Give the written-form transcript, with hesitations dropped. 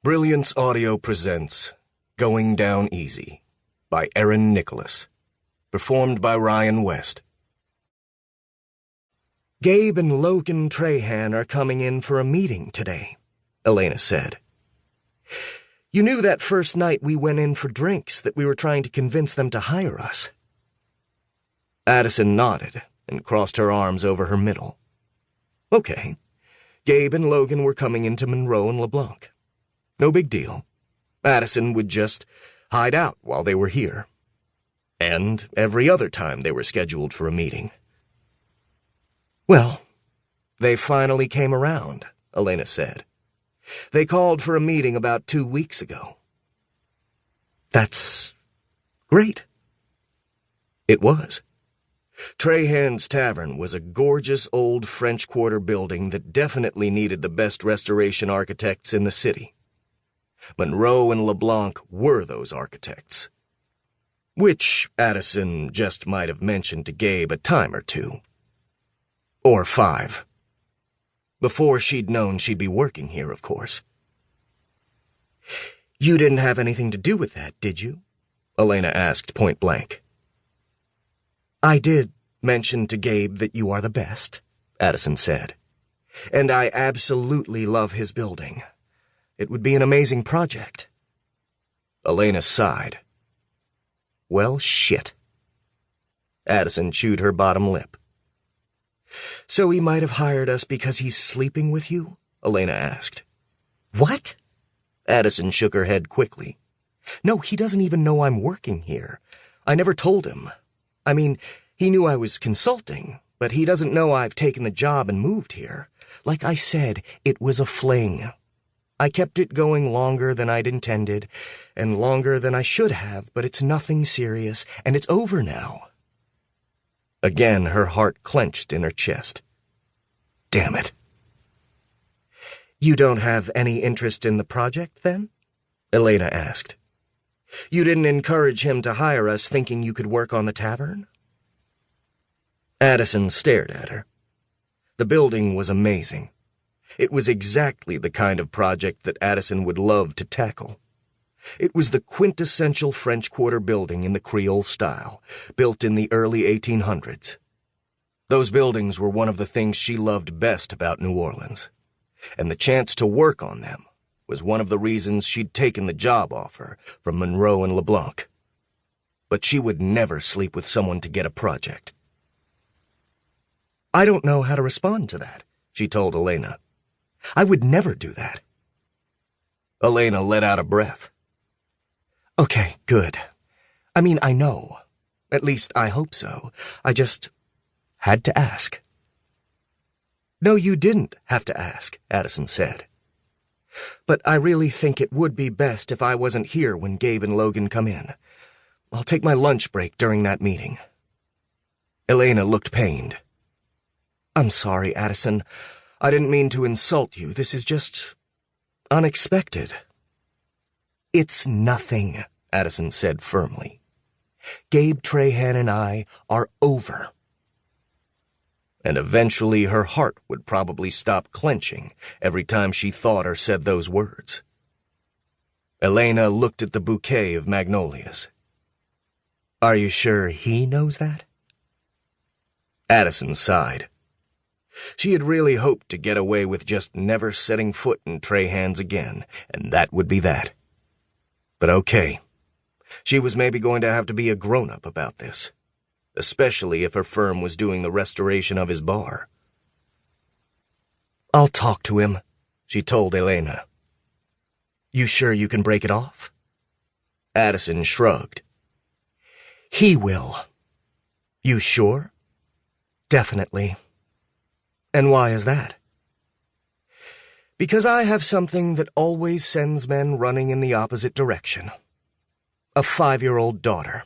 Brilliance Audio presents Going Down Easy by Erin Nicholas, performed by Ryan West. Gabe and Logan Trahan are coming in for a meeting today, Elena said. You knew that first night we went in for drinks that we were trying to convince them to hire us. Addison nodded and crossed her arms over her middle. Okay, Gabe and Logan were coming into Monroe and LeBlanc. No big deal. Addison would just hide out while they were here. And every other time they were scheduled for a meeting. Well, they finally came around, Elena said. They called for a meeting about 2 weeks ago. That's great. It was. Trahan's Tavern was a gorgeous old French Quarter building that definitely needed the best restoration architects in the city. Monroe and LeBlanc were those architects. Which Addison just might have mentioned to Gabe a time or two. Or 5. Before she'd known she'd be working here, of course. You didn't have anything to do with that, did you? Elena asked point blank. I did mention to Gabe that you are the best, Addison said. And I absolutely love his building. It would be an amazing project. Elena sighed. Well, shit. Addison chewed her bottom lip. So he might have hired us because he's sleeping with you? Elena asked. What? Addison shook her head quickly. No, he doesn't even know I'm working here. I never told him. I mean, he knew I was consulting, but he doesn't know I've taken the job and moved here. Like I said, it was a fling. I kept it going longer than I'd intended, and longer than I should have, but it's nothing serious, and it's over now. Again, her heart clenched in her chest. Damn it. You don't have any interest in the project, then? Elena asked. You didn't encourage him to hire us thinking you could work on the tavern? Addison stared at her. The building was amazing. It was exactly the kind of project that Addison would love to tackle. It was the quintessential French Quarter building in the Creole style, built in the early 1800s. Those buildings were one of the things she loved best about New Orleans, and the chance to work on them was one of the reasons she'd taken the job offer from Monroe and LeBlanc. But she would never sleep with someone to get a project. I don't know how to respond to that, she told Elena. I would never do that. Elena let out a breath. Okay, good. I mean, I know. At least I hope so. I just had to ask. No, you didn't have to ask, Addison said. But I really think it would be best if I wasn't here when Gabe and Logan come in. I'll take my lunch break during that meeting. Elena looked pained. I'm sorry, Addison. I didn't mean to insult you. This is just unexpected. It's nothing, Addison said firmly. Gabe Trahan and I are over. And eventually her heart would probably stop clenching every time she thought or said those words. Elena looked at the bouquet of magnolias. Are you sure he knows that? Addison sighed. She had really hoped to get away with just never setting foot in Trahan's again, and that would be that. But okay, she was maybe going to have to be a grown-up about this, especially if her firm was doing the restoration of his bar. I'll talk to him, she told Elena. You sure you can break it off? Addison shrugged. He will. You sure? Definitely. And why is that? Because I have something that always sends men running in the opposite direction. A 5-year-old daughter.